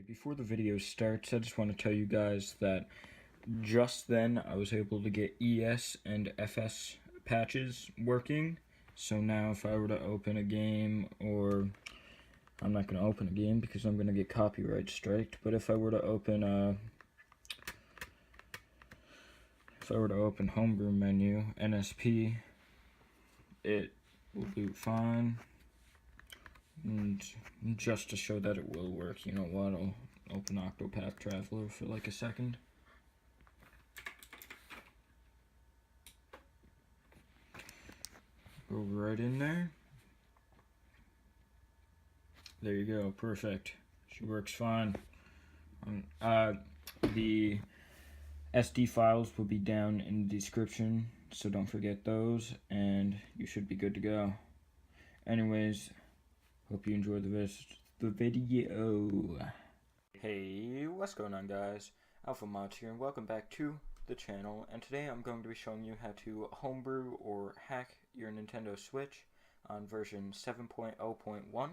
Before the video starts, I just want to tell you guys that just then I was able to get ES and FS patches working. So now if I were to open a game, or I'm not going to open a game because I'm going to get copyright striked, but if I were to open homebrew menu, NSP, it will do fine. And just to show that it will work, you know what, I'll open Octopath Traveler for like a second. Go right in there. There you go, perfect. She works fine. The SD files will be down in the description, so don't forget those, and you should be good to go. Anyways, hope you enjoy the video. Hey, what's going on, guys? Alpha Mods here, and welcome back to the channel. And today I'm going to be showing you how to homebrew or hack your Nintendo Switch on version 7.0.1.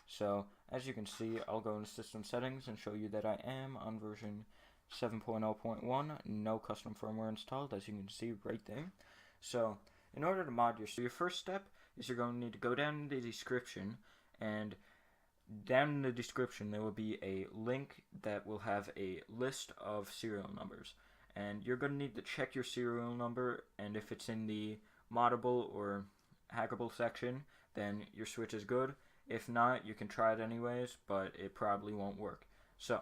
So, as you can see, I'll go into System Settings and show you that I am on version 7.0.1. No custom firmware installed, as you can see right there. So, in order to mod your first step is you're going to need to go down in the description, and down in the description there will be a link that will have a list of serial numbers, and you're going to need to check your serial number, and if it's in the moddable or hackable section, then your Switch is good. If not, you can try it anyways, but it probably won't work. So,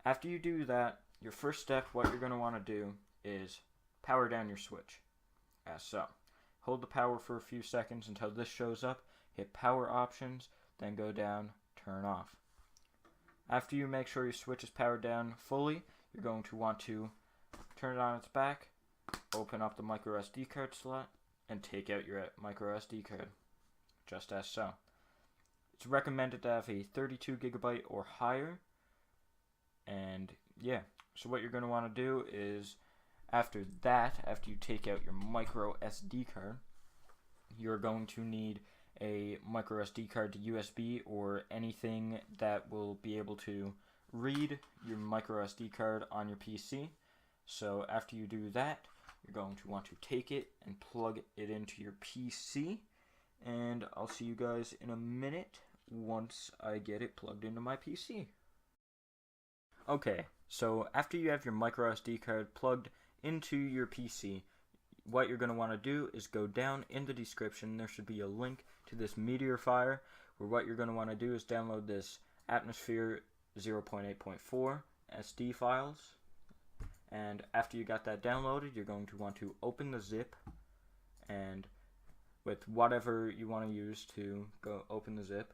after you do that, your first step, what you're going to want to do is power down your Switch, as so. Hold the power for a few seconds until this shows up, hit power options, then go down, turn off. After you make sure your Switch is powered down fully, you're going to want to turn it on its back, open up the micro SD card slot, and take out your micro SD card, just as so. It's recommended to have a 32 gigabyte or higher, and yeah, so what you're going to want to do is, after you take out your micro SD card, you're going to need a micro SD card to USB or anything that will be able to read your micro SD card on your PC. So after you do that, you're going to want to take it and plug it into your PC, and I'll see you guys in a minute once I get it plugged into my PC. Okay, so after you have your micro SD card plugged into your PC, what you're going to want to do is go down in the description. There should be a link to this Meteor Fire, where what you're going to want to do is download this Atmosphere 0.8.4 SD files. And after you got that downloaded, you're going to want to open the zip, and with whatever you want to use to go open the zip.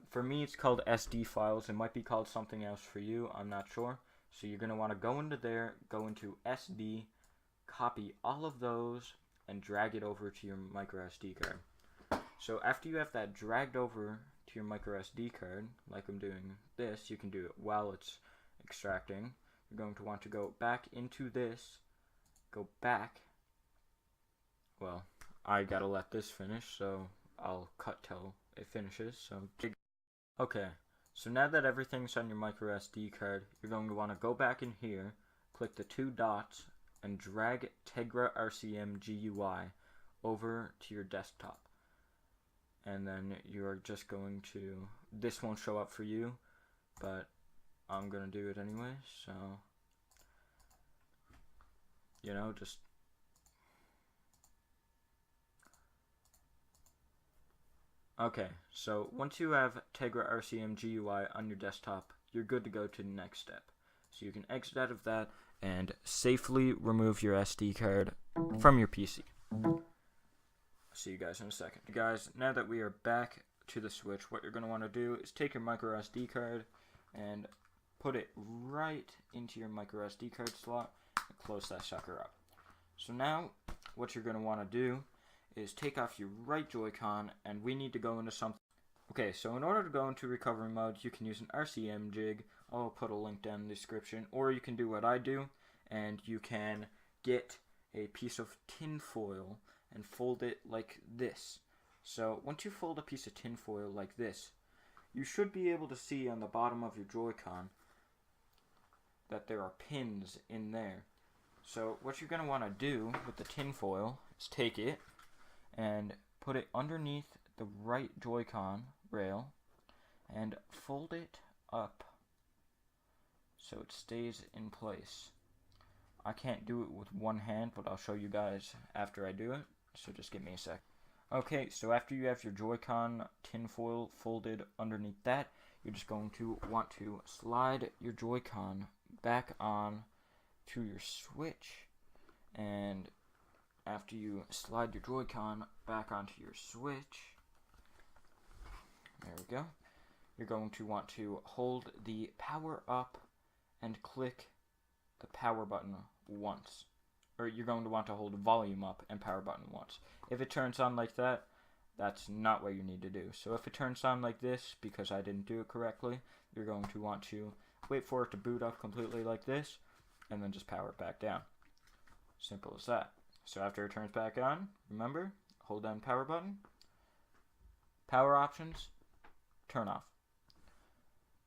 For me, it's called SD files. It might be called something else for you. I'm not sure. So you're going to want to go into there, go into SD, copy all of those, and drag it over to your micro SD card. So after you have that dragged over to your micro SD card, like I'm doing this, you can do it while it's extracting. You're going to want to go back into this, go back. Well, I gotta let this finish, so I'll cut till it finishes. So okay, so now that everything's on your micro SD card, you're going to want to go back in here, click the two dots, and drag Tegra RCM GUI over to your desktop. And then you're just going to, this won't show up for you, but I'm going to do it anyway, so, you know, just, okay, so once you have Tegra RCM GUI on your desktop, you're good to go to the next step. So you can exit out of that and safely remove your SD card from your PC. I'll see you guys in a second. Guys, now that we are back to the Switch, what you're going to want to do is take your micro SD card and put it right into your micro SD card slot and close that sucker up. So now, what you're going to want to do is take off your right Joy-Con, and we need to go into something. Okay, so in order to go into recovery mode, you can use an RCM jig. I'll put a link down in the description, or you can do what I do, and you can get a piece of tin foil and fold it like this. So once you fold a piece of tin foil like this, you should be able to see on the bottom of your Joy-Con that there are pins in there. So what you're going to want to do with the tin foil is take it and put it underneath the right Joy-Con rail and fold it up so it stays in place. I can't do it with one hand, but I'll show you guys after I do it, so just give me a sec. Okay, so after you have your Joy-Con tinfoil folded underneath that, you're just going to want to slide your Joy-Con back on to your Switch. And after you slide your Joy-Con back onto your Switch, there we go, you're going to want to hold the power up and click the power button once. Or you're going to want to hold volume up and power button once. If it turns on like that, that's not what you need to do. So if it turns on like this, because I didn't do it correctly, you're going to want to wait for it to boot up completely like this, and then just power it back down. Simple as that. So after it turns back on, remember, hold down power button, power options, turn off.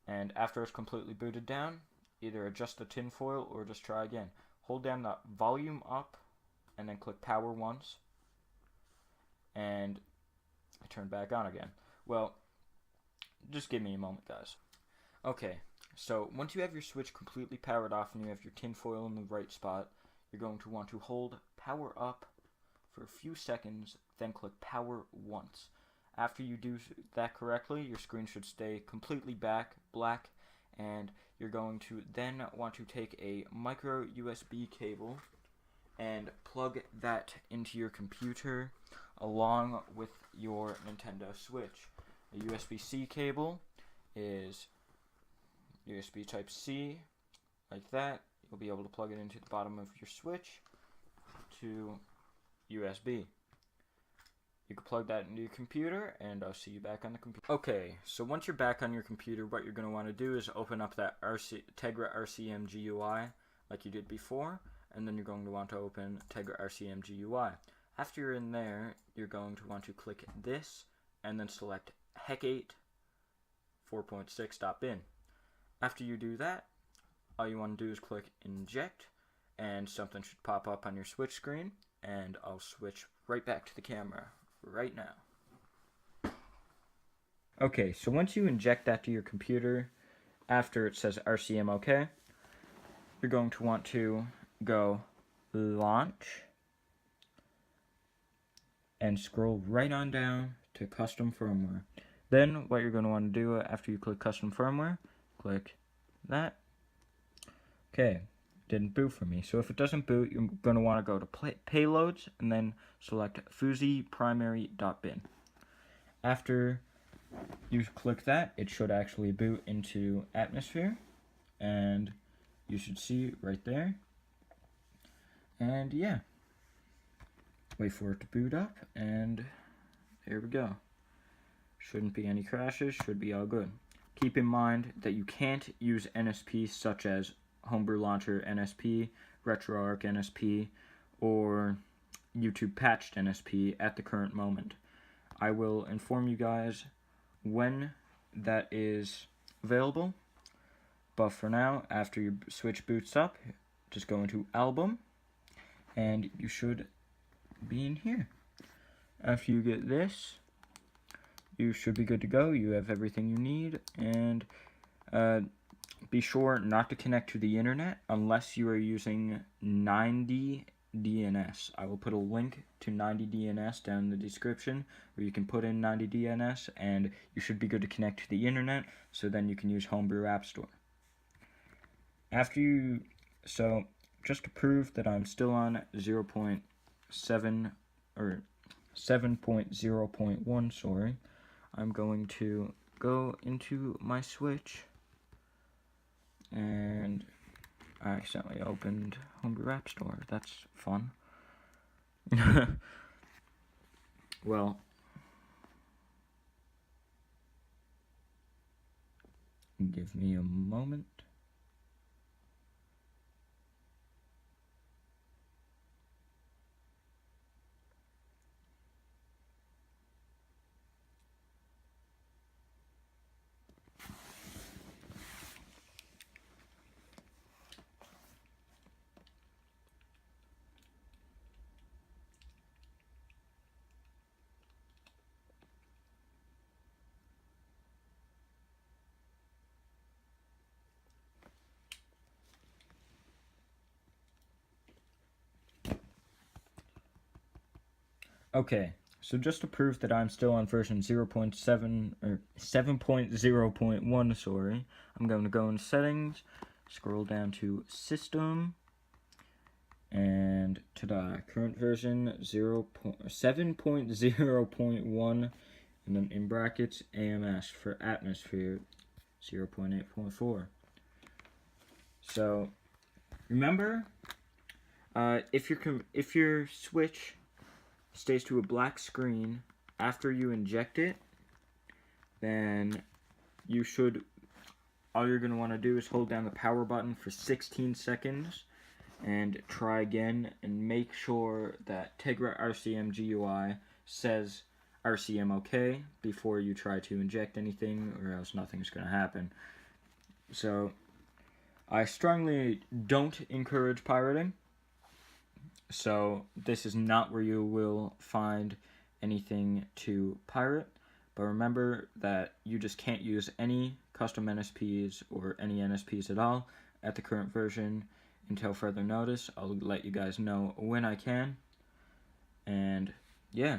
And after it's completely booted down, either adjust the tinfoil or just try again. Hold down the volume up and then click power once, and I turn back on again. Well, just give me a moment, guys. Okay, so once you have your Switch completely powered off and you have your tinfoil in the right spot, you're going to want to hold power up for a few seconds, then click power once. After you do that correctly, your screen should stay completely black, and you're going to then want to take a micro USB cable and plug that into your computer along with your Nintendo Switch. A USB-C cable is USB Type-C, like that. You'll be able to plug it into the bottom of your Switch to USB. You can plug that into your computer, and I'll see you back on the computer. Okay, so once you're back on your computer, what you're going to want to do is open up that Tegra RCM GUI like you did before, and then you're going to want to open Tegra RCM GUI. After you're in there, you're going to want to click this, and then select HEC8 4.6.bin. After you do that, all you want to do is click Inject, and something should pop up on your Switch screen, and I'll switch right back to the camera right now. Okay, so once you inject that to your computer, after it says RCM OK, you're going to want to go Launch and scroll right on down to Custom Firmware. Then what you're going to want to do after you click Custom Firmware, click that. Okay, didn't boot for me. So if it doesn't boot, you're going to want to go to Payloads and then select fuzzy primary.bin. After you click that, it should actually boot into Atmosphere, and you should see right there. And yeah, wait for it to boot up, and there we go. Shouldn't be any crashes, should be all good. Keep in mind that you can't use NSP such as Homebrew Launcher NSP, RetroArch NSP, or YouTube Patched NSP at the current moment. I will inform you guys when that is available, but for now, after your Switch boots up, just go into Album, and you should be in here. After you get this, you should be good to go. You have everything you need, and be sure not to connect to the internet unless you are using 90 DNS. I will put a link to 90 DNS down in the description where you can put in 90 DNS, and you should be good to connect to the internet, so then you can use Homebrew App Store. So just to prove that I'm still on 0.7 or 7.0.1, sorry, I'm going to go into my Switch, and I accidentally opened Homebrew App Store. That's fun. Well, give me a moment. Okay, so just to prove that I'm still on version 0.7 or 7.0.1, sorry, I'm going to go in settings, scroll down to system, and ta-da, current version 7.0.1, and then in brackets AMS for atmosphere 0.8.4. So remember, if your switch stays to a black screen after you inject it, then all you're going to want to do is hold down the power button for 16 seconds and try again, and make sure that Tegra RCM GUI says RCM OK before you try to inject anything, or else nothing's going to happen. So I strongly don't encourage pirating. So this is not where you will find anything to pirate. But remember that you just can't use any custom NSPs or any NSPs at all at the current version until further notice. I'll let you guys know when I can. And yeah,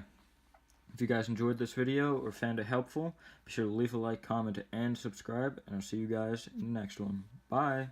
if you guys enjoyed this video or found it helpful, be sure to leave a like, comment, and subscribe. And I'll see you guys in the next one. Bye!